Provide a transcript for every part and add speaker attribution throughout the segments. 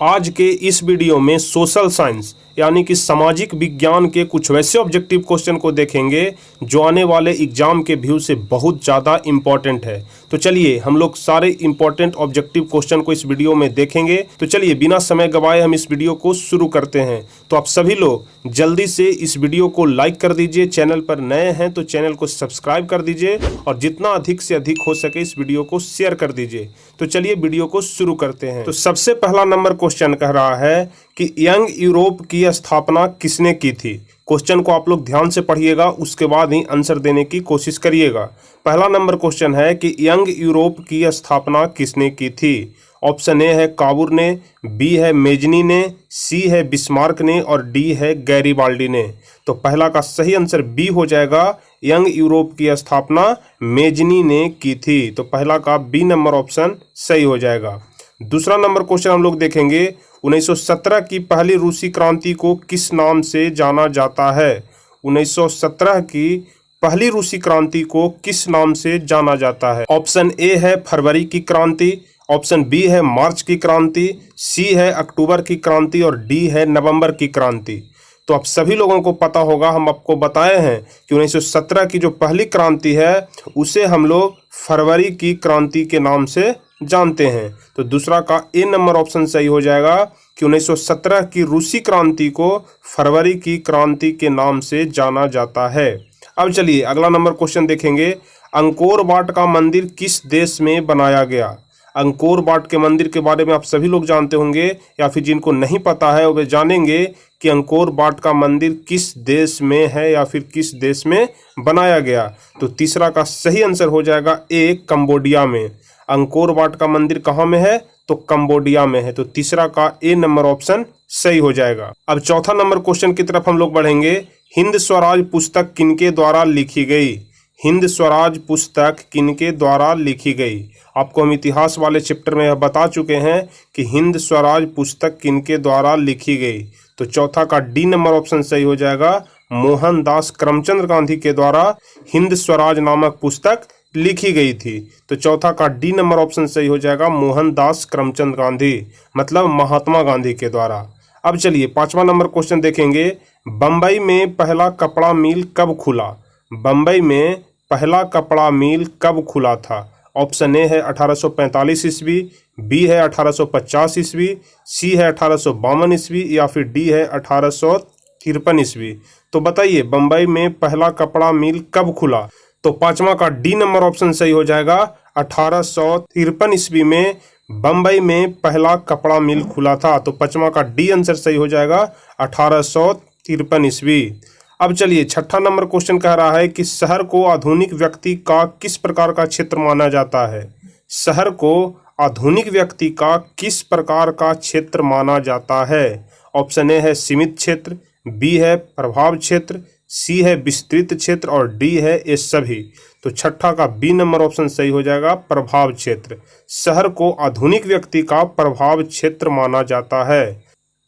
Speaker 1: आज के इस वीडियो में सोशल साइंस यानी कि सामाजिक विज्ञान के कुछ वैसे ऑब्जेक्टिव क्वेश्चन को देखेंगे जो आने वाले एग्जाम के व्यू से बहुत ज़्यादा इम्पॉर्टेंट है। तो चलिए हम लोग सारे इम्पॉर्टेंट ऑब्जेक्टिव क्वेश्चन को इस वीडियो में देखेंगे। तो चलिए बिना समय गवाए हम इस वीडियो को शुरू करते हैं। तो आप सभी लोग जल्दी से इस वीडियो को लाइक कर दीजिए, चैनल पर नए हैं तो चैनल को सब्सक्राइब कर दीजिए और जितना अधिक से अधिक हो सके इस वीडियो को शेयर कर दीजिए। तो चलिए वीडियो को शुरू करते हैं। तो सबसे पहला नंबर क्वेश्चन कह रहा है कि यंग यूरोप की स्थापना किसने की थी। क्वेश्चन को आप लोग ध्यान से पढ़िएगा, उसके बाद ही आंसर देने की कोशिश करिएगा। पहला नंबर क्वेश्चन है कि यंग यूरोप की स्थापना किसने की थी। ऑप्शन ए है काबूर ने, बी है मेजनी ने, सी है बिस्मार्क ने और डी है गैरीबाल्डी ने। तो पहला का सही आंसर बी हो जाएगा, यंग यूरोप की स्थापना मेजनी ने की थी। तो पहला का बी नंबर ऑप्शन सही हो जाएगा। दूसरा नंबर क्वेश्चन हम लोग देखेंगे, 1917 की पहली रूसी क्रांति को किस नाम से जाना जाता है। 1917 की पहली रूसी क्रांति को किस नाम से जाना जाता है। ऑप्शन ए है फरवरी की क्रांति, ऑप्शन बी है मार्च की क्रांति, सी है अक्टूबर की क्रांति और डी है नवंबर की क्रांति। तो आप सभी लोगों को पता होगा, हम आपको बताए हैं कि 1917 की जो पहली क्रांति है उसे हम लोग फरवरी की क्रांति के नाम से जानते हैं। तो दूसरा का ए नंबर ऑप्शन सही हो जाएगा कि 1917 की रूसी क्रांति को फरवरी की क्रांति के नाम से जाना जाता है। अब चलिए अगला नंबर क्वेश्चन देखेंगे, अंकोर वाट का मंदिर किस देश में बनाया गया। अंकोर वाट के मंदिर के बारे में आप सभी लोग जानते होंगे, या फिर जिनको नहीं पता है वे जानेंगे कि अंकोर वाट का मंदिर किस देश में है या फिर किस देश में बनाया गया। तो तीसरा का सही आंसर हो जाएगा ए, कंबोडिया में। अंकोर वाट का मंदिर कहाँ में है, तो कंबोडिया में है। तो तीसरा का ए नंबर ऑप्शन सही हो जाएगा। अब चौथा नंबर क्वेश्चन की तरफ हम लोग बढ़ेंगे, हिंद स्वराज पुस्तक किनके द्वारा लिखी गई। हिंद स्वराज पुस्तक किनके द्वारा लिखी गई। आपको हम इतिहास वाले चैप्टर में बता चुके हैं कि हिंद स्वराज पुस्तक किनके द्वारा लिखी गई। तो चौथा का डी नंबर ऑप्शन सही हो जाएगा, मोहनदास करमचंद गांधी के द्वारा हिंद स्वराज नामक पुस्तक लिखी गई थी। तो चौथा का डी नंबर ऑप्शन सही हो जाएगा, मोहनदास करमचंद गांधी मतलब महात्मा गांधी के द्वारा। अब चलिए पांचवा नंबर क्वेश्चन देखेंगे, बम्बई में पहला कपड़ा मिल कब खुला। बम्बई में पहला कपड़ा मिल कब खुला था। ऑप्शन ए है 1845 ईस्वी, बी है 1850 ईस्वी, सी है 1852 ईस्वी या फिर डी है 1853 ईस्वी। तो बताइए बम्बई में पहला कपड़ा मिल कब खुला। तो पांचवा का डी नंबर ऑप्शन सही हो जाएगा, 1853 ईस्वी में बम्बई में पहला कपड़ा मिल खुला था। तो पांचवा का डी आंसर सही हो जाएगा, 1853 ईस्वी। अब चलिए छठा नंबर क्वेश्चन कह रहा है कि शहर को आधुनिक व्यक्ति का किस प्रकार का क्षेत्र माना जाता है। शहर को आधुनिक व्यक्ति का किस प्रकार का क्षेत्र माना जाता है। ऑप्शन ए है सीमित क्षेत्र, बी है प्रभाव क्षेत्र, सी है विस्तृत क्षेत्र और डी है ये सभी। तो छठा का बी नंबर ऑप्शन सही हो जाएगा, प्रभाव क्षेत्र। शहर को आधुनिक व्यक्ति का प्रभाव क्षेत्र माना जाता है।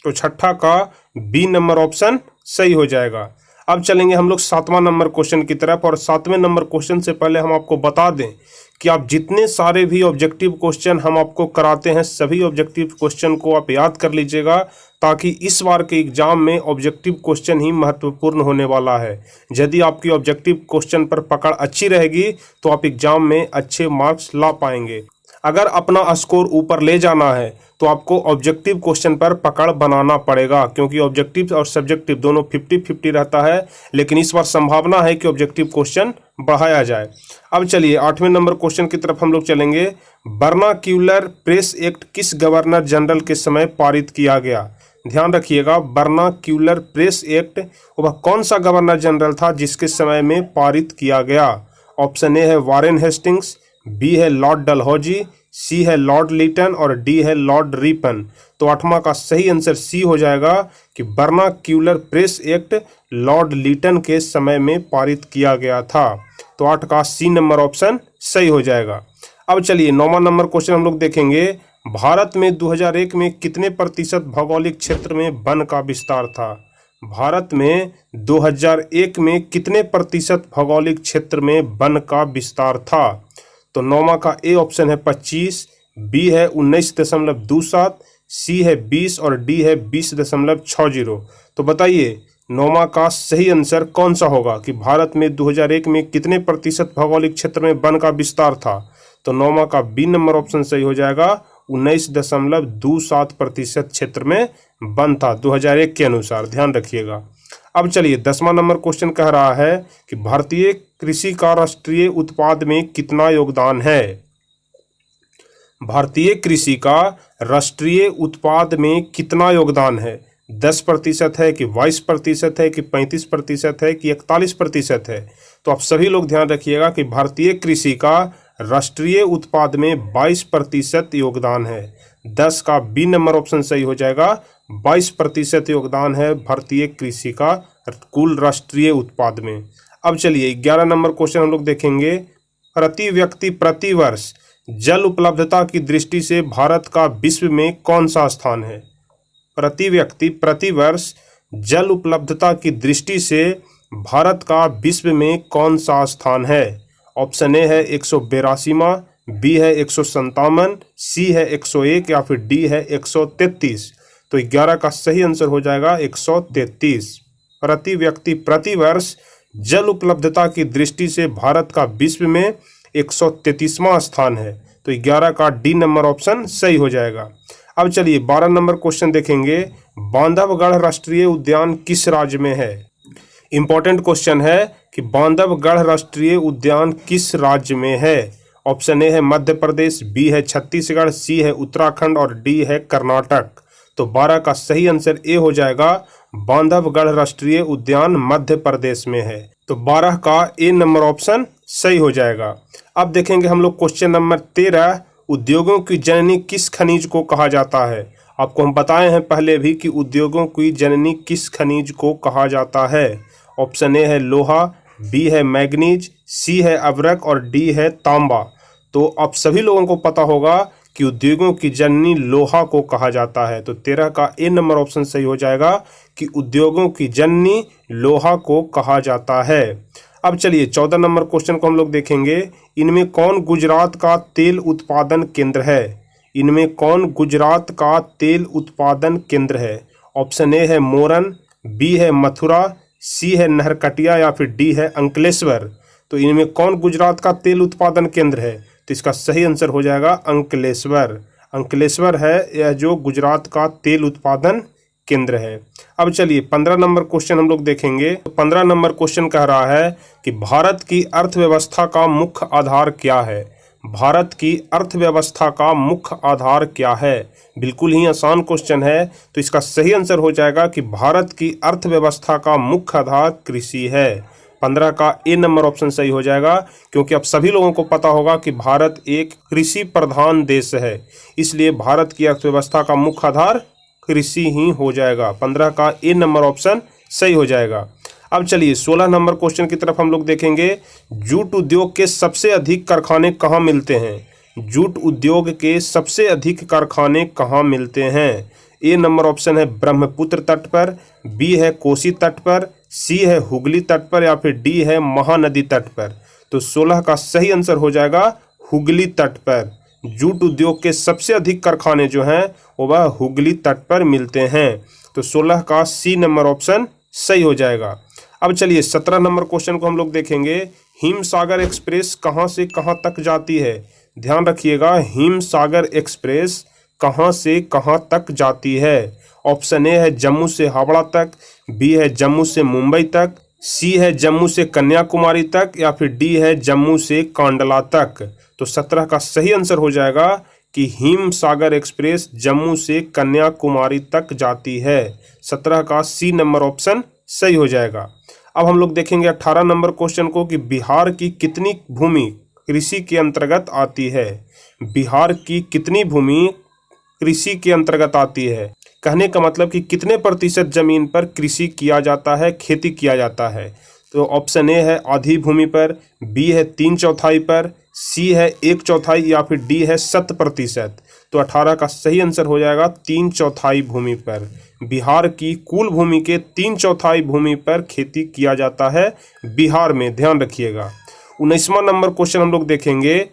Speaker 1: तो छठा का बी नंबर ऑप्शन सही हो जाएगा। अब चलेंगे हम लोग सातवां नंबर क्वेश्चन की तरफ, और सातवें नंबर क्वेश्चन से पहले हम आपको बता दें कि आप जितने सारे भी ऑब्जेक्टिव क्वेश्चन हम आपको कराते हैं सभी ऑब्जेक्टिव क्वेश्चन को आप याद कर लीजिएगा, ताकि इस बार के एग्जाम में ऑब्जेक्टिव क्वेश्चन ही महत्वपूर्ण होने वाला है। यदि आपकी ऑब्जेक्टिव क्वेश्चन पर पकड़ अच्छी रहेगी तो आप एग्जाम में अच्छे मार्क्स ला पाएंगे। अगर अपना स्कोर ऊपर ले जाना है तो आपको ऑब्जेक्टिव क्वेश्चन पर पकड़ बनाना पड़ेगा, क्योंकि ऑब्जेक्टिव और सब्जेक्टिव दोनों 50-50 रहता है, लेकिन इस बार संभावना है कि ऑब्जेक्टिव क्वेश्चन बढ़ाया जाए। अब चलिए आठवें नंबर क्वेश्चन की तरफ हम लोग चलेंगे, बर्नाक्यूलर प्रेस एक्ट किस गवर्नर जनरल के समय पारित किया गया। ध्यान रखिएगा, बर्नाक्यूलर प्रेस एक्ट वह कौन सा गवर्नर जनरल था जिसके समय में पारित किया गया। ऑप्शन ए है वारेन हेस्टिंग्स, बी है लॉर्ड डलहौजी, सी है लॉर्ड लीटन और डी है लॉर्ड रिपन। तो आठवां का सही आंसर सी हो जाएगा कि बर्नाक्यूलर प्रेस एक्ट लॉर्ड लीटन के समय में पारित किया गया था। तो 8 का सी नंबर ऑप्शन सही हो जाएगा। अब चलिए 9वां नंबर क्वेश्चन हम लोग देखेंगे, भारत में 2001 में कितने प्रतिशत भौगोलिक क्षेत्र में वन का विस्तार था। भारत में 2001 में कितने प्रतिशत भौगोलिक क्षेत्र में वन का विस्तार था। तो 9वां का ए ऑप्शन है 25, बी है 19.27, सी है 20 और डी है 20.60। तो बताइए 9वां का सही आंसर कौन सा होगा कि भारत में 2001 में कितने प्रतिशत भौगोलिक क्षेत्र में वन का विस्तार था। तो 9वां का बी नंबर ऑप्शन सही हो जाएगा। 19.27% क्षेत्र में वन था 2001 के अनुसार, ध्यान रखिएगा। अब चलिए 10वां नंबर क्वेश्चन कह रहा है कि भारतीय कृषि का राष्ट्रीय उत्पाद में कितना योगदान है। भारतीय कृषि का राष्ट्रीय उत्पाद में कितना योगदान है। 10% है कि 22% है कि 35% है कि 41% है। तो आप सभी लोग ध्यान रखिएगा कि भारतीय कृषि का राष्ट्रीय उत्पाद में 22% योगदान है। 10 का बी नंबर ऑप्शन सही हो जाएगा। 22% योगदान है भारतीय कृषि का कुल राष्ट्रीय उत्पाद में। अब चलिए 11 नंबर क्वेश्चन हम लोग देखेंगे। प्रति व्यक्ति प्रति वर्ष जल उपलब्धता की दृष्टि से भारत का विश्व में कौन सा स्थान है। प्रति व्यक्ति प्रति वर्ष जल उपलब्धता की दृष्टि से भारत का विश्व में कौन सा स्थान है। ऑप्शन ए है 182वां, बी है 157, सी है 101 या फिर डी है 133। तो 11 का सही आंसर हो जाएगा 133। प्रति व्यक्ति प्रति वर्ष जल उपलब्धता की दृष्टि से भारत का विश्व में 133वां स्थान है। तो 11 का डी नंबर ऑप्शन सही हो जाएगा। अब चलिए 12 नंबर क्वेश्चन देखेंगे। बांधवगढ़ राष्ट्रीय उद्यान किस राज्य में है। इंपॉर्टेंट क्वेश्चन है कि बांधवगढ़ राष्ट्रीय उद्यान किस राज्य में है। ऑप्शन ए है मध्य प्रदेश, बी है छत्तीसगढ़, सी है उत्तराखंड और डी है कर्नाटक। तो 12 का सही आंसर ए हो जाएगा। बांधवगढ़ राष्ट्रीय उद्यान मध्य प्रदेश में है। तो 12 का ए नंबर ऑप्शन सही हो जाएगा। अब देखेंगे हम लोग क्वेश्चन नंबर 13। उद्योगों की जननी किस खनिज को कहा जाता है। आपको हम बताए हैं पहले भी कि उद्योगों की जननी किस खनिज को कहा जाता है। ऑप्शन ए है लोहा, बी है मैग्नीज, सी है अभ्रक और डी है तांबा। तो आप सभी लोगों को पता होगा कि उद्योगों की जननी लोहा को कहा जाता है। तो 13 का ए नंबर ऑप्शन सही हो जाएगा कि उद्योगों की जननी लोहा को कहा जाता है। अब चलिए 14 नंबर क्वेश्चन को हम लोग देखेंगे। इनमें कौन गुजरात का तेल उत्पादन केंद्र है। इनमें कौन गुजरात का तेल उत्पादन केंद्र है। ऑप्शन ए है मोरन, बी है मथुरा, सी है नहरकटिया या फिर डी है अंकलेश्वर। तो इनमें कौन गुजरात का तेल उत्पादन केंद्र है। तो इसका सही आंसर हो जाएगा अंकलेश्वर। अंकलेश्वर है यह जो गुजरात का तेल उत्पादन केंद्र है। अब चलिए 15 नंबर क्वेश्चन हम लोग देखेंगे। तो 15 नंबर क्वेश्चन कह रहा है कि भारत की अर्थव्यवस्था का मुख्य आधार क्या है। भारत की अर्थव्यवस्था का मुख्य आधार क्या है। बिल्कुल ही आसान क्वेश्चन है। तो इसका सही आंसर हो जाएगा कि भारत की अर्थव्यवस्था का मुख्य आधार कृषि है। 15 का ए नंबर ऑप्शन सही हो जाएगा, क्योंकि अब सभी लोगों को पता होगा कि भारत एक कृषि प्रधान देश है, इसलिए भारत की अर्थव्यवस्था का मुख्य आधार कृषि ही हो जाएगा। 15 का ए नंबर ऑप्शन सही हो जाएगा। अब चलिए 16 नंबर क्वेश्चन की तरफ हम लोग देखेंगे। जूट उद्योग के सबसे अधिक कारखाने कहाँ मिलते हैं। जूट उद्योग के सबसे अधिक कारखाने कहाँ मिलते हैं। ए नंबर ऑप्शन है ब्रह्मपुत्र तट पर, बी है कोसी तट पर, सी है हुगली तट पर या फिर डी है महानदी तट पर। तो 16 का सही आंसर हो जाएगा हुगली तट पर। जूट उद्योग के सबसे अधिक कारखाने जो हैं वह हुगली तट पर मिलते हैं। तो 16 का सी नंबर ऑप्शन सही हो जाएगा। अब चलिए 17 नंबर क्वेश्चन को हम लोग देखेंगे। हिमसागर एक्सप्रेस कहाँ से कहाँ तक जाती है। ध्यान रखिएगा, हिमसागर एक्सप्रेस कहाँ से कहाँ तक जाती है। ऑप्शन ए है जम्मू से हावड़ा तक, बी है जम्मू से मुंबई तक, सी है जम्मू से कन्याकुमारी तक या फिर डी है जम्मू से कांडला तक। तो 17 का सही आंसर हो जाएगा कि हिमसागर एक्सप्रेस जम्मू से कन्याकुमारी तक जाती है। 17 का सी नंबर ऑप्शन सही हो जाएगा। अब हम लोग देखेंगे 18 नंबर क्वेश्चन को कि बिहार की कितनी भूमि कृषि के अंतर्गत आती है। बिहार की कितनी भूमि कृषि के अंतर्गत आती है। कहने का मतलब कि कितने प्रतिशत जमीन पर कृषि किया जाता है, खेती किया जाता है। तो ऑप्शन ए है आधी भूमि पर, बी है 3/4 पर, सी है 1/4 या फिर डी है 100%। तो 18 का सही आंसर हो जाएगा 3/4 भूमि पर। बिहार की कुल भूमि के 3/4 भूमि पर खेती किया जाता है बिहार में, ध्यान रखिएगा। 19वां नंबर क्वेश्चन हम लोग देखेंगे।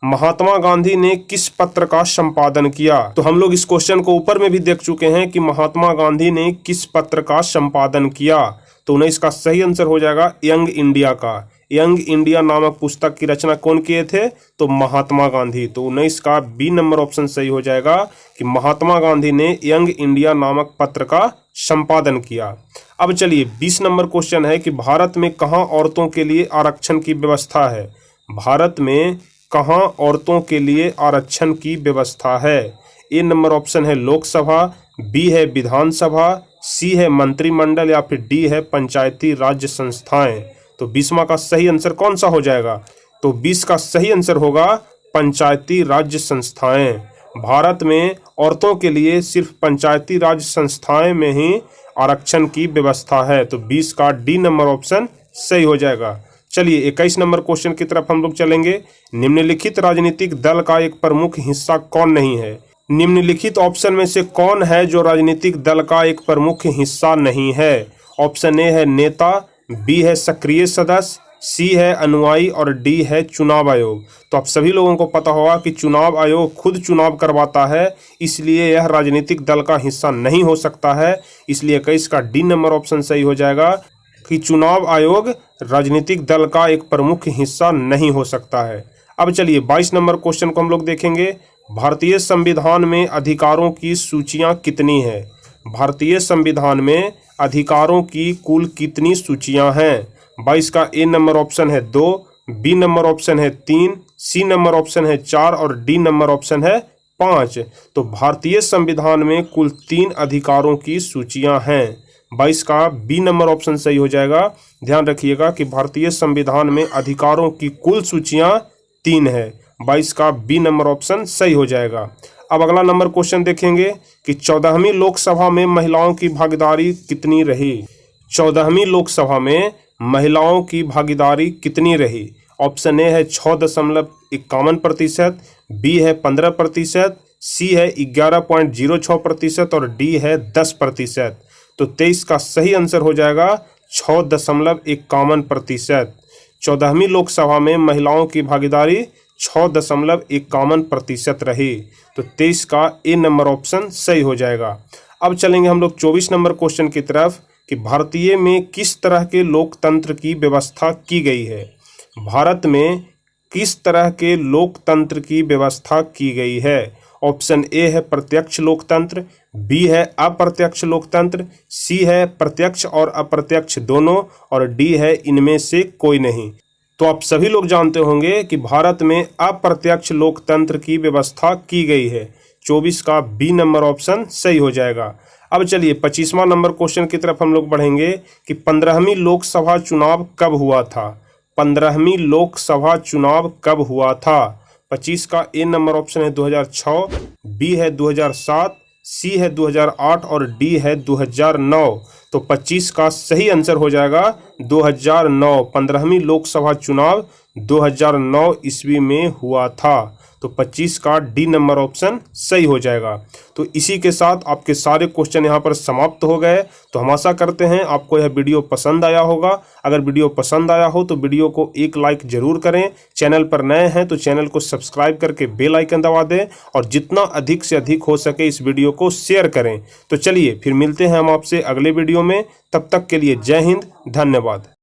Speaker 1: महात्मा गांधी ने किस पत्र का संपादन किया? तो हम लोग इस क्वेश्चन को ऊपर में भी देख चुके हैं कि महात्मा गांधी ने किस पत्र का संपादन किया। तो 19 का सही आंसर हो जाएगा यंग इंडिया का। यंग इंडिया नामक पुस्तक की रचना कौन किए थे? तो महात्मा गांधी। तो 19 का बी नंबर ऑप्शन सही हो जाएगा कि महात्मा गांधी ने यंग इंडिया नामक पत्र का संपादन किया। अब चलिए 20 नंबर क्वेश्चन है कि भारत में कहाँ औरतों के लिए आरक्षण की व्यवस्था है? भारत में कहाँ औरतों के लिए आरक्षण की व्यवस्था है? ए नंबर ऑप्शन है लोकसभा, बी है विधानसभा, सी है मंत्रिमंडल या फिर डी है पंचायती राज्य संस्थाएं। तो 20वां का सही आंसर कौन सा हो जाएगा? तो 20 का सही आंसर होगा पंचायती राज्य संस्थाएं। भारत में औरतों के लिए सिर्फ पंचायती राज्य संस्थाएं में ही आरक्षण की व्यवस्था है। तो 20 का डी नंबर ऑप्शन सही हो जाएगा। चलिए 21 नंबर क्वेश्चन की तरफ हम लोग चलेंगे। निम्नलिखित राजनीतिक दल का एक प्रमुख हिस्सा कौन नहीं है? निम्नलिखित ऑप्शन में से कौन है जो राजनीतिक दल का एक प्रमुख हिस्सा नहीं है? ऑप्शन ए है नेता, बी है सक्रिय सदस्य, सी है अनुयायी और डी है चुनाव आयोग। तो आप सभी लोगों को पता होगा कि चुनाव आयोग खुद चुनाव करवाता है, इसलिए यह राजनीतिक दल का हिस्सा नहीं हो सकता है। इसलिए 21 का डी नंबर ऑप्शन सही हो जाएगा कि चुनाव आयोग राजनीतिक दल का एक प्रमुख हिस्सा नहीं हो सकता है। अब चलिए 22 नंबर क्वेश्चन को हम लोग देखेंगे। भारतीय संविधान में अधिकारों की सूचियां कितनी है? भारतीय संविधान में अधिकारों की कुल कितनी सूचियां हैं? 22 का ए नंबर ऑप्शन है 2, बी नंबर ऑप्शन है 3, सी नंबर ऑप्शन है 4 और डी नंबर ऑप्शन है 5। तो भारतीय संविधान में कुल 3 अधिकारों की सूचियां हैं। 22 का बी नंबर ऑप्शन सही हो जाएगा। ध्यान रखिएगा कि भारतीय संविधान में अधिकारों की कुल सूचियां 3 है। 22 का बी नंबर ऑप्शन सही हो जाएगा। अब अगला नंबर क्वेश्चन देखेंगे कि 14वीं लोकसभा में महिलाओं की भागीदारी कितनी रही? 14वीं लोकसभा में महिलाओं की भागीदारी कितनी रही? ऑप्शन ए है 6.51%, बी है 15%, सी है 11.06% और डी है 10%। तो 23 का सही आंसर हो जाएगा 6.51%। 14वीं लोकसभा में महिलाओं की भागीदारी 6.51% रही। तो 23 का ए नंबर ऑप्शन सही हो जाएगा। अब चलेंगे हम लोग 24 नंबर क्वेश्चन की तरफ कि भारतीय में किस तरह के लोकतंत्र की व्यवस्था की गई है? भारत में किस तरह के लोकतंत्र की व्यवस्था की गई है? ऑप्शन ए है प्रत्यक्ष लोकतंत्र, बी है अप्रत्यक्ष लोकतंत्र, सी है प्रत्यक्ष और अप्रत्यक्ष दोनों और डी है इनमें से कोई नहीं। तो आप सभी लोग जानते होंगे कि भारत में अप्रत्यक्ष लोकतंत्र की व्यवस्था की गई है। 24 का बी नंबर ऑप्शन सही हो जाएगा। अब चलिए 25वां नंबर क्वेश्चन की तरफ हम लोग बढ़ेंगे कि 15वीं लोकसभा चुनाव कब हुआ था? 15वीं लोकसभा चुनाव कब हुआ था? 25 का ए नंबर ऑप्शन है 2006, बी है 2007, सी है 2008 और डी है 2009। तो 25 का सही आंसर हो जाएगा 2009। 15वीं लोकसभा चुनाव 2009 ईस्वी में हुआ था। तो 25 का डी नंबर ऑप्शन सही हो जाएगा। तो इसी के साथ आपके सारे क्वेश्चन यहाँ पर समाप्त हो गए। तो हम आशा करते हैं आपको यह वीडियो पसंद आया होगा। अगर वीडियो पसंद आया हो तो वीडियो को एक लाइक जरूर करें। चैनल पर नए हैं तो चैनल को सब्सक्राइब करके बेल आइकन दबा दें और जितना अधिक से अधिक हो सके इस वीडियो को शेयर करें। तो चलिए फिर मिलते हैं हम आपसे अगले वीडियो में। तब तक के लिए जय हिंद, धन्यवाद।